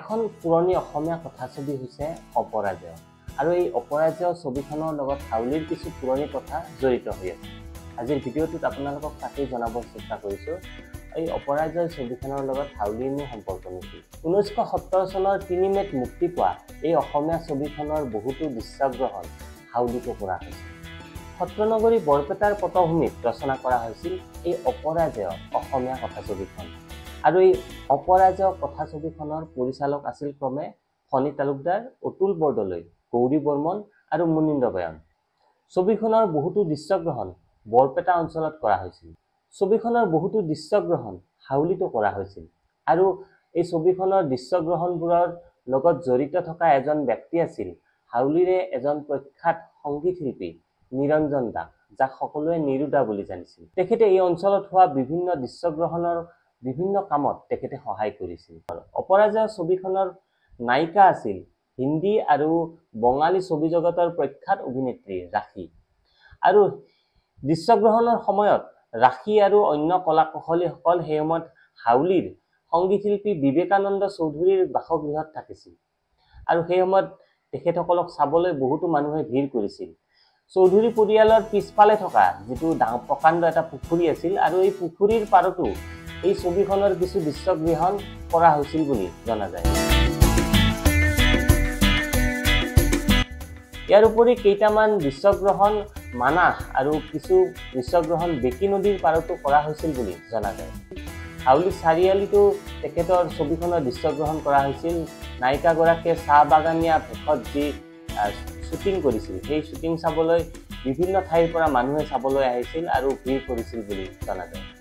এখন পুৰণি অসমীয়া কথাছবি হৈছে অপৰাজেয় আৰু এই অপৰাজেয় ছবিখনৰ লগত হাউলিৰ কিছু পুৰণি কথা জড়িত হৈ আছে। আজিৰ ভিডিঅ'টোত আপোনালোকক তাকেই জনাবৰ চেষ্টা কৰিছোঁ। এই অপৰাজেয় ছবিখনৰ লগত হাউলিৰনো সম্পৰ্ক নেকি? 1970 চনৰ 3 মে'ত মুক্তি পোৱা এই অসমীয়া ছবিখনৰ বহুতো দৃশ্যগ্ৰহণ হাউলিতো কৰা হৈছিল। সত্ৰনগৰী বৰপেটাৰ পটভূমিত ৰচনা কৰা হৈছিল এই অপৰাজেয় অসমীয়া কথাছবিখন। আৰু এই অপৰাজেয় কথাছবিখনৰ পৰিচালক আছিল ক্ৰমে ফণী তালুকদাৰ, অতুল বৰদলৈ, গৌৰী বৰ্মন আৰু মুনীন্দ্ৰ বয়ন। ছবিখনৰ বহুতো দৃশ্যগ্ৰহণ বৰপেটা অঞ্চলত কৰা হৈছিল। ছবিখনৰ বহুতো দৃশ্যগ্ৰহণ হাউলিতো কৰা হৈছিল আৰু এই ছবিখনৰ দৃশ্যগ্ৰহণবোৰৰ লগত জড়িত থকা এজন ব্যক্তি আছিল হাউলিৰে এজন প্ৰখ্যাত সংগীত শিল্পী নিৰঞ্জন দা, যাক সকলোৱে নিৰু দা বুলি জানিছিল। তেখেতে এই অঞ্চলত হোৱা বিভিন্ন দৃশ্যগ্ৰহণৰ বিভিন্ন কামত তেখেতে সহায় কৰিছিল। অপৰাজেয় ছবিখনৰ নায়িকা আছিল হিন্দী আৰু বঙালী ছবি জগতৰ প্ৰখ্যাত অভিনেত্ৰী ৰাখী। আৰু দৃশ্যগ্ৰহণৰ সময়ত ৰাখী আৰু অন্য কলা কুশলীসকল সেই সময়ত হাউলিৰ সংগীত শিল্পী বিবেকানন্দ চৌধুৰীৰ বাসগৃহত থাকিছিল আৰু সেই সময়ত তেখেতসকলক চাবলৈ বহুতো মানুহে ভিৰ কৰিছিল। চৌধুৰী পৰিয়ালৰ পিছফালে থকা যিটো প্ৰকাণ্ড এটা পুখুৰী আছিল আৰু এই পুখুৰীৰ পাৰতো এই ছবিখনৰ কিছু দৃশ্যগ্ৰহণ কৰা হৈছিল বুলি জনা যায়। ইয়াৰ উপৰি কেইটামান দৃশ্যগ্ৰহণ মানাহ আৰু কিছু দৃশ্যগ্ৰহণ বেকী নদীৰ পাৰতো কৰা হৈছিল বুলি জনা যায়। হাউলি চাৰিআলিতো তেখেতৰ ছবিখনৰ দৃশ্যগ্ৰহণ কৰা হৈছিল। নায়িকাগৰাকীয়ে চাহ বাগানীয়া ভেষত যি শ্বুটিং কৰিছিল, সেই শ্বুটিং চাবলৈ বিভিন্ন ঠাইৰ পৰা মানুহে চাবলৈ আহিছিল আৰু ভিৰ কৰিছিল বুলি জনা যায়।